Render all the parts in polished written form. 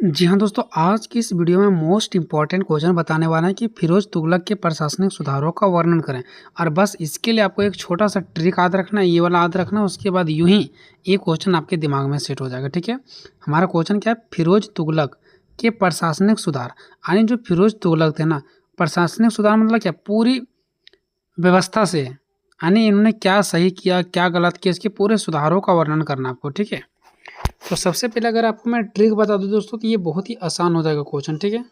जी हाँ दोस्तों, आज की इस वीडियो में मोस्ट इम्पॉर्टेंट क्वेश्चन बताने वाला है कि फिरोज तुगलक के प्रशासनिक सुधारों का वर्णन करें। और बस इसके लिए आपको एक छोटा सा ट्रिक याद रखना है, ये वाला याद रखना है। उसके बाद यूं ही ये क्वेश्चन आपके दिमाग में सेट हो जाएगा। ठीक है, हमारा क्वेश्चन क्या है? फिरोज तुगलक के प्रशासनिक सुधार। यानी जो फिरोज तुगलक थे ना, प्रशासनिक सुधार मतलब क्या? पूरी व्यवस्था से, यानी इन्होंने क्या सही किया, क्या गलत किया, इसके पूरे सुधारों का वर्णन करना आपको। ठीक है, तो सबसे पहले अगर आपको मैं ट्रिक बता दूं दोस्तों, तो ये बहुत ही आसान हो जाएगा क्वेश्चन। ठीक है,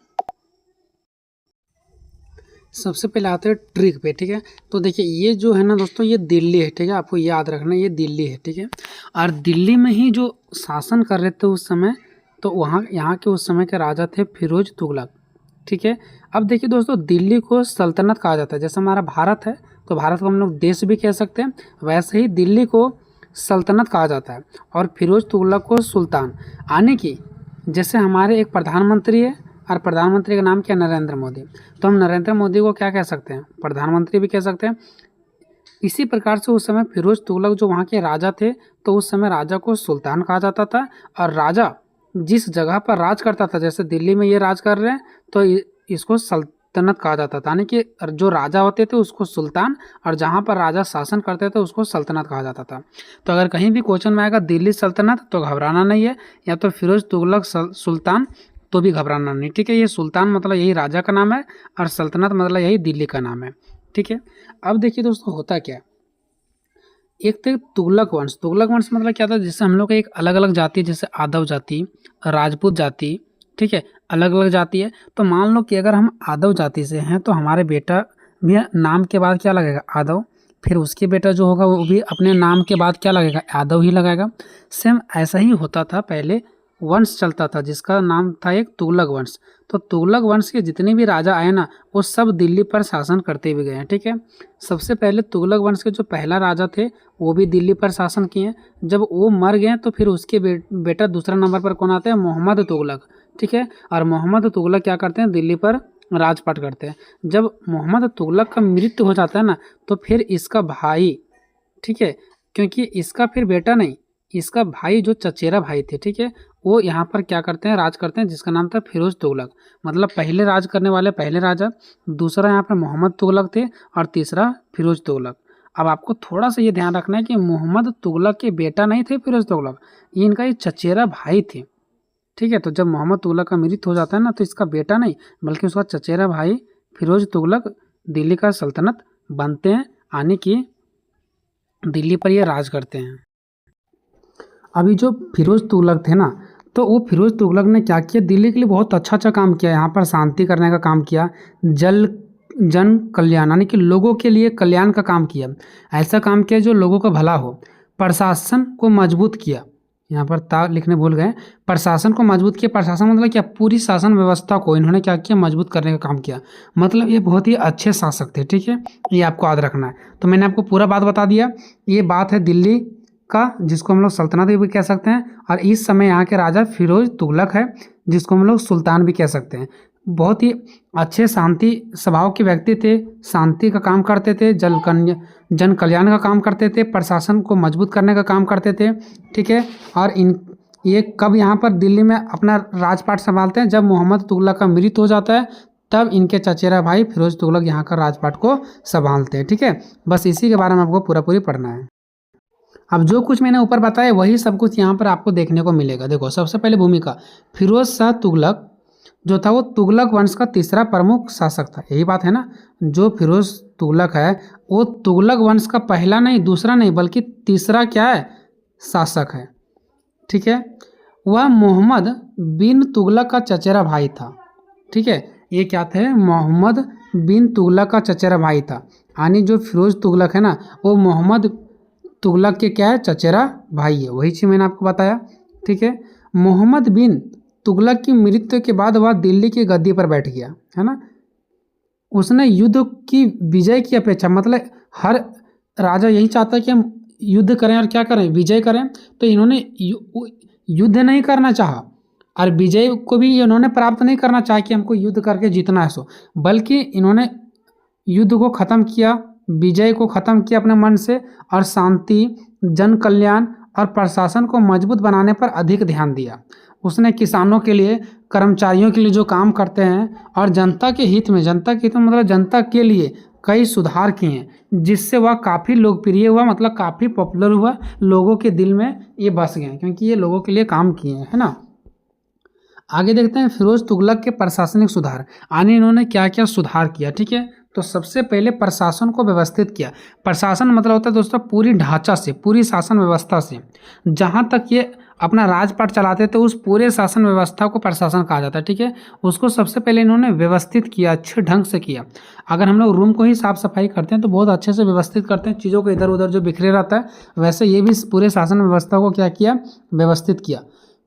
सबसे पहले आते हैं ट्रिक पे। ठीक है, तो देखिए ये जो है ना दोस्तों, ये दिल्ली है। ठीक है, आपको याद रखना है ये दिल्ली है। ठीक है, और दिल्ली में ही जो शासन कर रहे थे उस समय, तो वहाँ यहाँ के उस समय के राजा थे फिरोज तुगलक। ठीक है, अब देखिए दोस्तों, दिल्ली को सल्तनत कहा जाता है। जैसे हमारा भारत है तो भारत को हम लोग देश भी कह सकते हैं, वैसे ही दिल्ली को सल्तनत कहा जाता है और फिरोज तुगलक को सुल्तान। आने की जैसे हमारे एक प्रधानमंत्री है और प्रधानमंत्री का नाम क्या? नरेंद्र मोदी। तो हम नरेंद्र मोदी को क्या कह सकते हैं? प्रधानमंत्री भी कह सकते हैं। इसी प्रकार से उस समय फिरोज तुगलक जो वहाँ के राजा थे, तो उस समय राजा को सुल्तान कहा जाता था। और राजा जिस जगह पर राज करता था, जैसे दिल्ली में ये राज कर रहे हैं, तो इसको सल्तनत कहा जाता था। यानी कि जो राजा होते थे उसको सुल्तान, और जहाँ पर राजा शासन करते थे उसको सल्तनत कहा जाता था। तो अगर कहीं भी क्वेश्चन में आएगा दिल्ली सल्तनत, तो घबराना नहीं है, या तो फिरोज तुगलक सुल्तान, तो भी घबराना नहीं। ठीक है, ये सुल्तान मतलब यही राजा का नाम है और सल्तनत मतलब यही दिल्ली का नाम है। ठीक है, अब देखिए दोस्तों होता क्या है, एक थे तुगलक वंश। तुगलक वंश मतलब क्या था? जैसे हम लोग का एक अलग अलग जाति, जैसे यादव जाति, राजपूत जाति, ठीक है, अलग अलग जाति है। तो मान लो कि अगर हम यादव जाति से हैं तो हमारे बेटा भी नाम के बाद क्या लगेगा? यादव। फिर उसके बेटा जो होगा वो भी अपने नाम के बाद क्या लगेगा? यादव ही लगाएगा। सेम ऐसा ही होता था पहले, वंश चलता था जिसका नाम था एक तुगलक वंश। तो तुगलक वंश के जितने भी राजा आए ना, वो सब दिल्ली पर शासन करते हुए गए हैं। ठीक है, सबसे पहले तुगलक वंश के जो पहला राजा थे वो भी दिल्ली पर शासन किए। जब वो मर गए तो फिर उसके बेटा दूसरा नंबर पर कौन आता है? मोहम्मद तुगलक। ठीक है, और मोहम्मद तुगलक क्या करते हैं? दिल्ली पर राजपाट करते हैं। जब मोहम्मद तुगलक का मृत्यु हो जाता है ना, तो फिर इसका भाई, ठीक है, क्योंकि इसका फिर बेटा नहीं, इसका भाई जो चचेरा भाई थे, ठीक है, वो यहाँ पर क्या करते हैं? राज करते हैं, जिसका नाम था फिरोज तुगलक। मतलब पहले राज करने वाले पहले राजा, दूसरा यहाँ पर मोहम्मद तुगलक थे, और तीसरा फिरोज तुगलक। अब आपको थोड़ा सा ये ध्यान रखना है कि मोहम्मद तुगलक के बेटा नहीं थे फिरोज तुगलक, ये इनका ये चचेरा भाई थे। ठीक है, तो जब मोहम्मद तुगलक का मृत्यु हो जाता है ना, तो इसका बेटा नहीं बल्कि उसका चचेरा भाई फिरोज तुगलक दिल्ली का सल्तनत बनते हैं, आने की दिल्ली पर ये राज करते हैं। अभी जो फिरोज तुगलक थे ना, तो वो फिरोज तुगलक ने क्या किया? दिल्ली के लिए बहुत अच्छा अच्छा काम किया। यहाँ पर शांति करने का काम किया, जन कल्याण यानी कि लोगों के लिए कल्याण का काम किया। ऐसा काम किया जो लोगों का भला हो। प्रशासन को मजबूत किया, यहाँ पर ता लिखने भूल गए। प्रशासन को मजबूत किया। प्रशासन मतलब क्या? पूरी शासन व्यवस्था को इन्होंने क्या किया? मजबूत करने का काम किया। मतलब ये बहुत ही अच्छे शासक थे। ठीक है, ये आपको याद रखना है। तो मैंने आपको पूरा बात बता दिया। ये बात है दिल्ली का, जिसको हम लोग सल्तनत भी कह सकते हैं, और इस समय यहाँ के राजा फिरोज तुगलक है, जिसको हम लोग सुल्तान भी कह सकते हैं। बहुत ही अच्छे शांति स्वभाव के व्यक्ति थे, शांति का काम करते थे, जन कल्याण का काम करते थे, प्रशासन को मजबूत करने का काम करते थे। ठीक है, और ये कब यहाँ पर दिल्ली में अपना राजपाट संभालते हैं? जब मोहम्मद तुगलक का मृत्यु हो जाता है, तब इनके चचेरा भाई फिरोज तुगलक यहाँ का राजपाट को संभालते हैं। ठीक है, बस इसी के बारे में आपको पूरी पढ़ना है। अब जो कुछ मैंने ऊपर बताया वही सब कुछ यहाँ पर आपको देखने को मिलेगा। देखो, सबसे पहले भूमिका, फिरोज शाह तुगलक जो था वो तुगलक वंश का तीसरा प्रमुख शासक था। यही बात है ना, जो फिरोज तुगलक है वो तुगलक वंश का पहला नहीं, दूसरा नहीं, बल्कि तीसरा क्या है? शासक है। ठीक है, वह मोहम्मद बिन तुगलक का चचेरा भाई था। ठीक है, ये क्या थे? मोहम्मद बिन तुगलक का चचेरा भाई था। यानी जो फिरोज तुगलक है ना, वो मोहम्मद तुगलक के क्या है? चचेरा भाई है। वही चीज़ मैंने आपको बताया। ठीक है, मोहम्मद बिन तुगलक की मृत्यु के बाद वह दिल्ली की गद्दी पर बैठ गया, है ना। उसने युद्ध की विजय की अपेक्षा, मतलब हर राजा यही चाहता है कि हम युद्ध करें और क्या करें? विजय करें। तो इन्होंने युद्ध नहीं करना चाहा, और विजय को भी इन्होंने प्राप्त नहीं करना चाहा कि हमको युद्ध करके जीतना है सो, बल्कि इन्होंने युद्ध को ख़त्म किया, विजय को ख़त्म किया अपने मन से, और शांति, जन कल्याण और प्रशासन को मजबूत बनाने पर अधिक ध्यान दिया। उसने किसानों के लिए कर्मचारियों के लिए जो काम करते हैं और जनता के हित में, जनता के हित में मतलब जनता के लिए कई सुधार किए हैं, जिससे वह काफ़ी लोकप्रिय हुआ, मतलब काफ़ी पॉपुलर हुआ, लोगों के दिल में ये बस गए क्योंकि ये लोगों के लिए काम किए हैं, है ना। आगे देखते हैं फिरोज तुगलक के प्रशासनिक सुधार, यानी इन्होंने क्या क्या सुधार किया। ठीक है, तो सबसे पहले प्रशासन को व्यवस्थित किया। प्रशासन मतलब होता है दोस्तों पूरी ढांचा से, पूरी शासन व्यवस्था से, जहाँ तक ये अपना राजपाट चलाते थे उस पूरे शासन व्यवस्था को प्रशासन कहा जाता है। ठीक है, उसको सबसे पहले इन्होंने व्यवस्थित किया, अच्छे ढंग से किया। अगर हम लोग रूम को ही साफ सफाई करते हैं तो बहुत अच्छे से व्यवस्थित करते हैं, चीज़ों को इधर उधर जो बिखरे रहता है, वैसे ये भी पूरे शासन व्यवस्था को क्या किया, व्यवस्थित किया।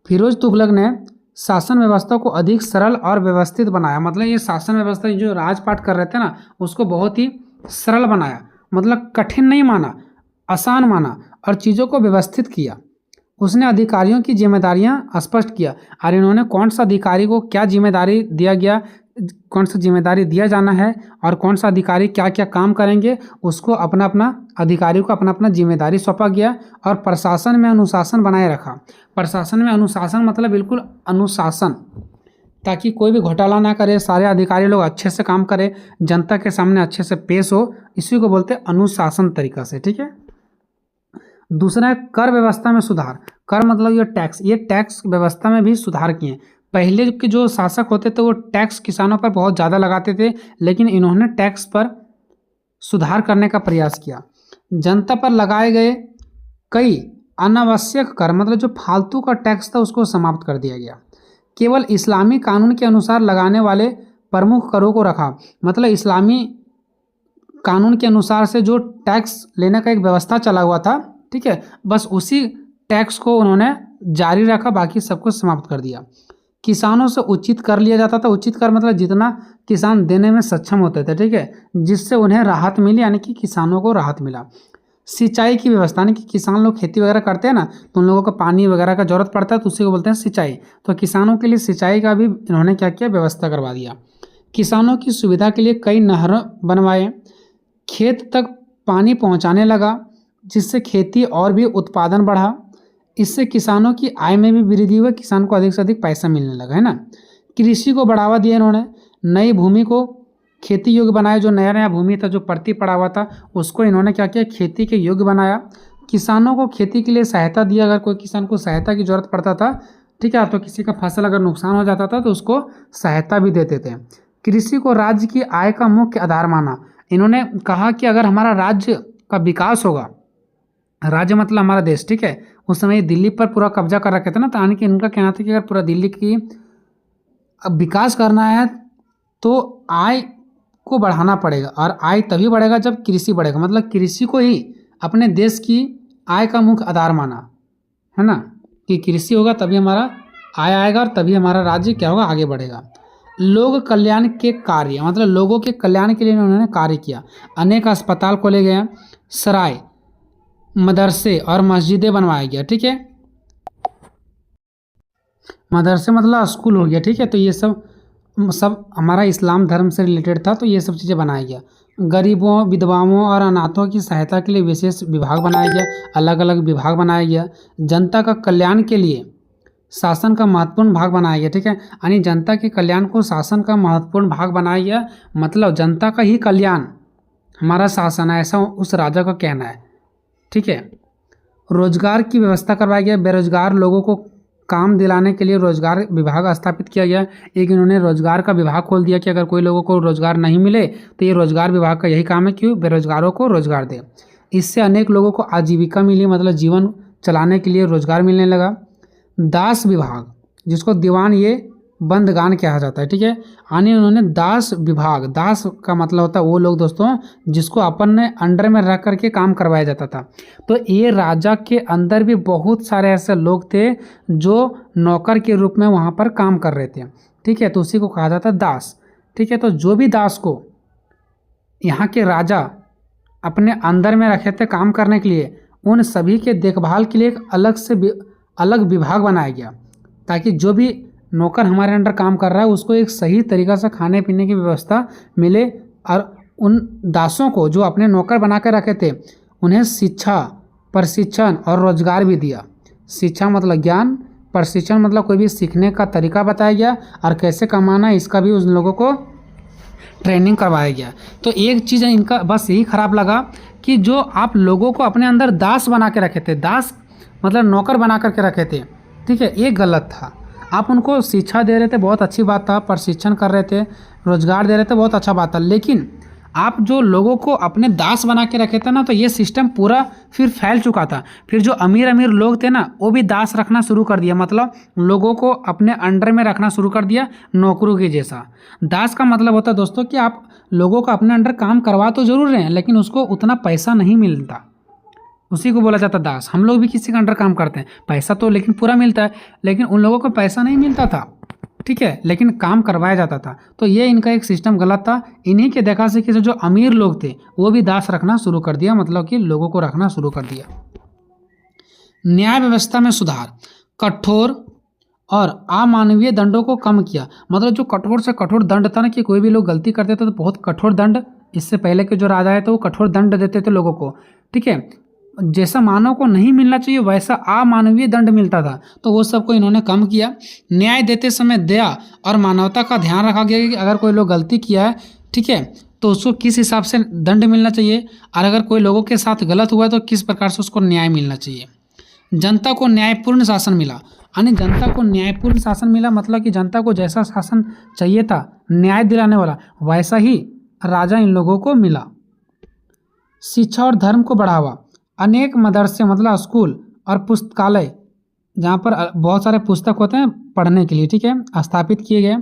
फिरोज तुगलक ने शासन व्यवस्था को अधिक सरल और व्यवस्थित बनाया, मतलब ये शासन व्यवस्था जो राजपाट कर रहे थे ना उसको बहुत ही सरल बनाया, मतलब कठिन नहीं माना, आसान माना और चीज़ों को व्यवस्थित किया। उसने अधिकारियों की जिम्मेदारियां स्पष्ट किया और इन्होंने कौन सा अधिकारी को क्या जिम्मेदारी दिया गया, कौन सा जिम्मेदारी दिया जाना है और कौन सा अधिकारी क्या क्या काम करेंगे, उसको अपना अपना अधिकारी को अपना अपना जिम्मेदारी सौंपा गया और प्रशासन में अनुशासन बनाए रखा। प्रशासन में अनुशासन मतलब बिल्कुल अनुशासन, ताकि कोई भी घोटाला ना करे, सारे अधिकारी लोग अच्छे से काम करें, जनता के सामने अच्छे से पेश हो, इसी को बोलते हैं अनुशासन तरीका से। ठीक है, दूसरा है कर व्यवस्था में सुधार। कर मतलब ये टैक्स व्यवस्था में भी सुधार किए। पहले के जो शासक होते थे वो टैक्स किसानों पर बहुत ज़्यादा लगाते थे, लेकिन इन्होंने टैक्स पर सुधार करने का प्रयास किया। जनता पर लगाए गए कई अनावश्यक कर, मतलब जो फालतू का टैक्स था उसको समाप्त कर दिया गया। केवल इस्लामी कानून के अनुसार लगाने वाले प्रमुख करों को रखा, मतलब इस्लामी कानून के अनुसार से जो टैक्स लेने का एक व्यवस्था चला हुआ था, ठीक है, बस उसी टैक्स को उन्होंने जारी रखा, बाकी सब कुछ समाप्त कर दिया। किसानों से उचित कर लिया जाता था। उचित कर मतलब जितना किसान देने में सक्षम होते थे, ठीक है, जिससे उन्हें राहत मिली, यानी कि किसानों को राहत मिला। सिंचाई की व्यवस्था, यानी कि किसान लोग खेती वगैरह करते हैं ना, तो उन लोगों को पानी वगैरह का जरूरत पड़ता है, तो उसी को बोलते हैं सिंचाई। तो किसानों के लिए सिंचाई का भी इन्होंने क्या किया, व्यवस्था करवा दिया। किसानों की सुविधा के लिए कई नहर बनवाए, खेत तक पानी पहुँचाने लगा, जिससे खेती और भी उत्पादन बढ़ा। इससे किसानों की आय में भी वृद्धि हुई, किसान को अधिक से अधिक पैसा मिलने लगा, है ना। कृषि को बढ़ावा दिया इन्होंने, नई भूमि को खेती योग्य बनाया। जो नया नया भूमि था, जो पड़ती पड़ा हुआ था, उसको इन्होंने क्या किया, खेती के योग्य बनाया। किसानों को खेती के लिए सहायता दिया। अगर कोई किसान को सहायता की जरूरत पड़ता था, ठीक है, तो किसी का फसल अगर नुकसान हो जाता था तो उसको सहायता भी देते थे। कृषि को राज्य की आय का मुख्य आधार माना। इन्होंने कहा कि अगर हमारा राज्य का विकास होगा, राज्य मतलब हमारा देश, ठीक है, उस समय दिल्ली पर पूरा कब्जा कर रखे थे ना, तो यानी कि इनका कहना था कि अगर पूरा दिल्ली की विकास करना है तो आय को बढ़ाना पड़ेगा, और आय तभी बढ़ेगा जब कृषि बढ़ेगा। मतलब कृषि को ही अपने देश की आय का मुख्य आधार माना, है ना, कि कृषि होगा तभी हमारा आय आएगा और तभी हमारा राज्य क्या होगा, आगे बढ़ेगा। लोक कल्याण के कार्य, मतलब लोगों के कल्याण के लिए उन्होंने कार्य किया। अनेक अस्पताल खोले गए, सराय, मदरसे और मस्जिदें बनवाया गया, ठीक है। मदरसे मतलब स्कूल हो गया, ठीक है। तो ये सब हमारा इस्लाम धर्म से रिलेटेड था, तो ये सब चीज़ें बनाया गया। गरीबों, विधवाओं और अनाथों की सहायता के लिए विशेष विभाग बनाया गया, अलग अलग विभाग बनाया गया। जनता का कल्याण के लिए शासन का महत्वपूर्ण भाग बनाया गया, ठीक है, यानी जनता के कल्याण को शासन का महत्वपूर्ण भाग बनाया गया, मतलब जनता का ही कल्याण हमारा शासन है, ऐसा उस राजा का कहना है, ठीक है। रोजगार की व्यवस्था करवाया गया। बेरोजगार लोगों को काम दिलाने के लिए रोजगार विभाग स्थापित किया गया। एक इन्होंने रोजगार का विभाग खोल दिया कि अगर कोई लोगों को रोजगार नहीं मिले तो ये रोजगार विभाग का यही काम है कि बेरोजगारों को रोजगार दे। इससे अनेक लोगों को आजीविका मिली, मतलब जीवन चलाने के लिए रोजगार मिलने लगा। दास विभाग, जिसको दीवान ये बंदगान कहा जाता है, ठीक है, यानी उन्होंने दास विभाग, दास का मतलब होता है वो लोग दोस्तों जिसको अपन ने अंडर में रख करके काम करवाया जाता था। तो ये राजा के अंदर भी बहुत सारे ऐसे लोग थे जो नौकर के रूप में वहाँ पर काम कर रहे थे, ठीक है, तो उसी को कहा जाता है दास, ठीक है। तो जो भी दास को यहाँ के राजा अपने अंदर में रखे थे काम करने के लिए, उन सभी के देखभाल के लिए एक अलग विभाग बनाया गया, ताकि जो भी नौकर हमारे अंडर काम कर रहा है उसको एक सही तरीक़ा से खाने पीने की व्यवस्था मिले, और उन दासों को जो अपने नौकर बना कर रखे थे उन्हें शिक्षा, प्रशिक्षण और रोजगार भी दिया। शिक्षा मतलब ज्ञान, प्रशिक्षण मतलब कोई भी सीखने का तरीका बताया गया, और कैसे कमाना है इसका भी उन लोगों को ट्रेनिंग करवाया गया। तो एक चीज़ इनका बस यही खराब लगा कि जो आप लोगों को अपने अंदर दास बना के रखे थे, दास मतलब नौकर बना करके रखे थे, ठीक है, ये गलत था। आप उनको शिक्षा दे रहे थे, बहुत अच्छी बात था, प्रशिक्षण कर रहे थे, रोजगार दे रहे थे, बहुत अच्छा बात था, लेकिन आप जो लोगों को अपने दास बना के रखे थे ना, तो ये सिस्टम पूरा फिर फैल चुका था। फिर जो अमीर अमीर लोग थे ना, वो भी दास रखना शुरू कर दिया, मतलब लोगों को अपने अंडर में रखना शुरू कर दिया, नौकरों के जैसा। दास का मतलब होता है दोस्तों कि आप लोगों को अपने अंडर काम करवा तो जरूर रहे हैं, लेकिन उसको उतना पैसा नहीं मिलता, उसी को बोला जाता दास। हम लोग भी किसी के अंडर काम करते हैं, पैसा तो लेकिन पूरा मिलता है, लेकिन उन लोगों को पैसा नहीं मिलता था, ठीक है, लेकिन काम करवाया जाता था। तो ये इनका एक सिस्टम गलत था। इन्हीं के देखा से कि जो अमीर लोग थे वो भी दास रखना शुरू कर दिया, मतलब कि लोगों को रखना शुरू कर दिया। न्याय व्यवस्था में सुधार, कठोर और अमानवीय दंडों को कम किया। मतलब जो कठोर से कठोर दंड था ना, कि कोई भी लोग गलती करते थे तो बहुत कठोर दंड, इससे पहले के जो राजा है तो वो कठोर दंड देते थे लोगों को, ठीक है, जैसा मानव को नहीं मिलना चाहिए वैसा अमानवीय दंड मिलता था, तो वो सबको इन्होंने कम किया। न्याय देते समय दया और मानवता का ध्यान रखा गया कि अगर कोई लोग गलती किया है, ठीक है, तो उसको किस हिसाब से दंड मिलना चाहिए, और अगर कोई लोगों के साथ गलत हुआ है तो किस प्रकार से उसको न्याय मिलना चाहिए। जनता को न्यायपूर्ण शासन मिला, यानी जनता को न्यायपूर्ण शासन मिला, मतलब कि जनता को जैसा शासन चाहिए था न्याय दिलाने वाला, वैसा ही राजा इन लोगों को मिला। शिक्षा और धर्म को बढ़ावा, अनेक मदरसे मतलब स्कूल और पुस्तकालय, जहाँ पर बहुत सारे पुस्तक होते हैं पढ़ने के लिए, ठीक है, स्थापित किए गए।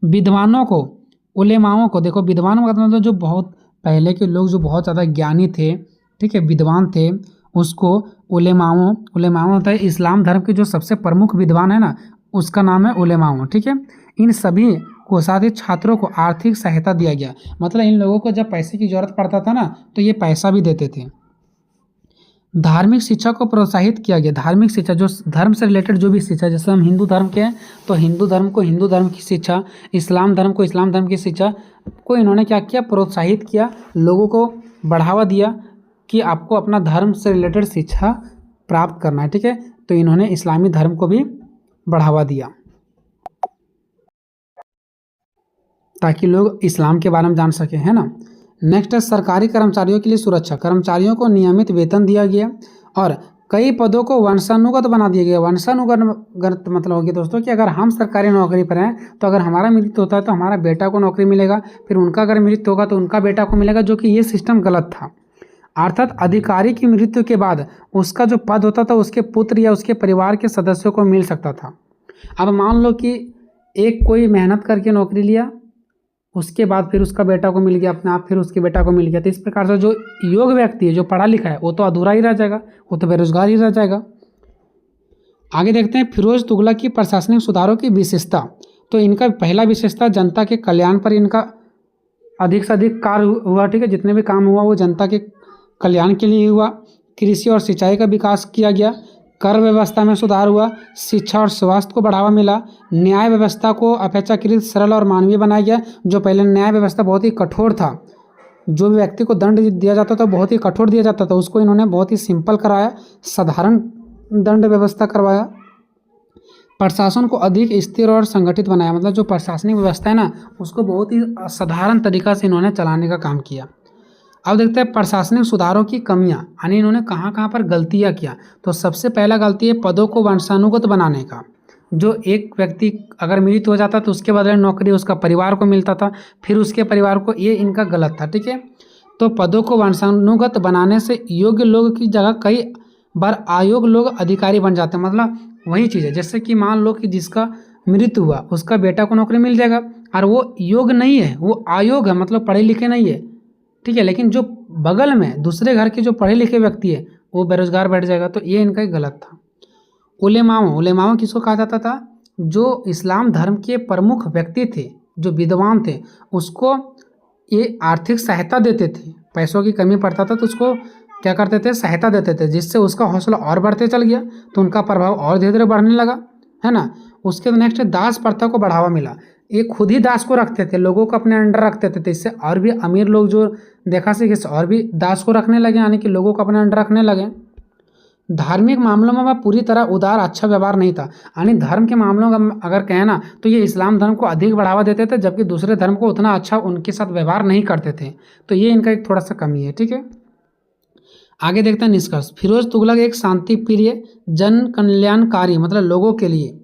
विद्वानों को, उलेमाओं को, देखो विद्वान मतलब जो बहुत पहले के लोग जो बहुत ज़्यादा ज्ञानी थे, ठीक है, विद्वान थे, उसको उलेमाओं होता है। इस्लाम धर्म के जो सबसे प्रमुख विद्वान है ना, उसका नाम है उलेमाओं, ठीक है। इन सभी को साथ ही छात्रों को आर्थिक सहायता दिया गया, मतलब इन लोगों को जब पैसे की जरूरत पड़ता था ना, तो ये पैसा भी देते थे। धार्मिक शिक्षा को प्रोत्साहित किया गया, धार्मिक शिक्षा जो धर्म से रिलेटेड जो भी शिक्षा, जैसे हम हिंदू धर्म के हैं तो हिंदू धर्म को हिंदू धर्म की शिक्षा, इस्लाम धर्म को इस्लाम धर्म की शिक्षा को इन्होंने क्या किया, प्रोत्साहित किया, लोगों को बढ़ावा दिया कि आपको अपना धर्म से रिलेटेड शिक्षा प्राप्त करना है, ठीक है, तो इन्होंने इस्लामी धर्म को भी बढ़ावा दिया ताकि लोग इस्लाम के बारे में जान सकें, है ना। नेक्स्ट है सरकारी कर्मचारियों के लिए सुरक्षा, कर्मचारियों को नियमित वेतन दिया गया और कई पदों को वंशानुगत बना दिया गया। वंशानुगत मतलब हो गया दोस्तों कि अगर हम सरकारी नौकरी पर हैं तो अगर हमारा मृत्यु होता है तो हमारा बेटा को नौकरी मिलेगा, फिर उनका अगर मृत्यु होगा तो उनका बेटा को मिलेगा, जो कि ये सिस्टम गलत था। अर्थात अधिकारी की मृत्यु के बाद उसका जो पद होता था उसके पुत्र या उसके परिवार के सदस्यों को मिल सकता था। अब मान लो कि एक कोई मेहनत करके नौकरी लिया, उसके बाद फिर उसका बेटा को मिल गया अपने आप, फिर उसके बेटा को मिल गया, तो इस प्रकार से जो योग्य व्यक्ति है, जो पढ़ा लिखा है, वो तो अधूरा ही रह जाएगा, वो तो बेरोजगार ही रह जाएगा। आगे देखते हैं फिरोज तुगलक की प्रशासनिक सुधारों की विशेषता। तो इनका पहला विशेषता जनता के कल्याण पर इनका अधिक से अधिक कार्य हुआ, ठीक है, जितने भी काम हुआ वो जनता के कल्याण के लिए हुआ। कृषि और सिंचाई का विकास किया गया, कर व्यवस्था में सुधार हुआ, शिक्षा और स्वास्थ्य को बढ़ावा मिला, न्याय व्यवस्था को अपेक्षाकृत सरल और मानवीय बनाया गया। जो पहले न्याय व्यवस्था बहुत ही कठोर था, जो भी व्यक्ति को दंड दिया जाता था बहुत ही कठोर दिया जाता था, उसको इन्होंने बहुत ही सिंपल कराया, साधारण दंड व्यवस्था करवाया। प्रशासन को अधिक स्थिर और संगठित बनाया, मतलब जो प्रशासनिक व्यवस्था है ना, उसको बहुत ही साधारण तरीका से इन्होंने चलाने का काम किया। अब देखते हैं प्रशासनिक सुधारों की कमियां, यानी इन्होंने कहाँ कहाँ पर गलतियां किया। तो सबसे पहला गलती है पदों को वंशानुगत बनाने का। जो एक व्यक्ति अगर मृत्यु हो जाता तो उसके बदले नौकरी उसका परिवार को मिलता था, फिर उसके परिवार को, ये इनका गलत था, ठीक है। तो पदों को वंशानुगत बनाने से योग्य लोग की जगह कई बार अयोग्य लोग अधिकारी बन जाते हैं। मतलब वही चीज़ है, जैसे कि मान लो कि जिसका मृत्यु हुआ उसका बेटा को नौकरी मिल जाएगा और वो योग्य नहीं है, वो अयोग्य है, मतलब पढ़े लिखे नहीं है, ठीक है, लेकिन जो बगल में दूसरे घर के जो पढ़े लिखे व्यक्ति है वो बेरोजगार बैठ जाएगा, तो ये इनका गलत था। उलेमाओं किसको कहा जाता था? जो इस्लाम धर्म के प्रमुख व्यक्ति थे, जो विद्वान थे, उसको ये आर्थिक सहायता देते थे। पैसों की कमी पड़ता था तो उसको क्या करते थे, सहायता देते थे, जिससे उसका हौसला और बढ़ते चल गया, तो उनका प्रभाव और धीरे धीरे बढ़ने लगा, है ना। उसके नेक्स्ट दास प्रथा को बढ़ावा मिला। ये खुद ही दास को रखते थे, लोगों को अपने अंडर रखते थे, तो इससे और भी अमीर लोग जो देखा से और भी दास को रखने लगे, यानी कि लोगों को अपने अंडर रखने लगे। धार्मिक मामलों में वह पूरी तरह उदार अच्छा व्यवहार नहीं था। यानी धर्म के मामलों का अगर कहें ना तो ये इस्लाम धर्म को अधिक बढ़ावा देते थे, जबकि दूसरे धर्म को उतना अच्छा उनके साथ व्यवहार नहीं करते थे। तो ये इनका एक थोड़ा सा कमी है। ठीक है, आगे देखते हैं निष्कर्ष। फिरोज तुगलक एक शांति प्रिय, जन कल्याणकारी मतलब लोगों के लिए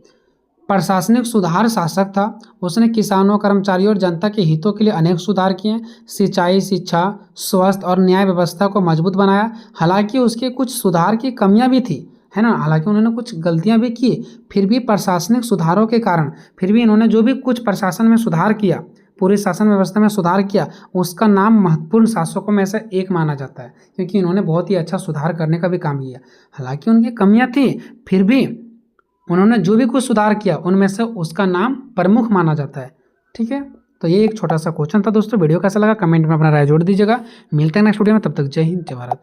प्रशासनिक सुधार शासक था। उसने किसानों, कर्मचारियों और जनता के हितों के लिए अनेक सुधार किए। सिंचाई, शिक्षा, स्वास्थ्य और न्याय व्यवस्था को मजबूत बनाया। हालांकि उसके कुछ सुधार की कमियां भी थी, है ना, हालांकि उन्होंने कुछ गलतियां भी की, फिर भी प्रशासनिक सुधारों के कारण फिर भी इन्होंने जो भी कुछ प्रशासन में सुधार किया, पूरी शासन व्यवस्था में सुधार किया, उसका नाम महत्वपूर्ण शासकों में से एक माना जाता है, क्योंकि इन्होंने बहुत ही अच्छा सुधार करने का भी काम किया। हालांकि उनकी कमियां थी, फिर भी उन्होंने जो भी कुछ सुधार किया उनमें से उसका नाम प्रमुख माना जाता है। ठीक है, तो ये एक छोटा सा क्वेश्चन था दोस्तों। वीडियो कैसा लगा कमेंट में अपना राय जोड़ दीजिएगा। मिलते हैं नेक्स्ट वीडियो में, तब तक जय हिंद, जय भारत।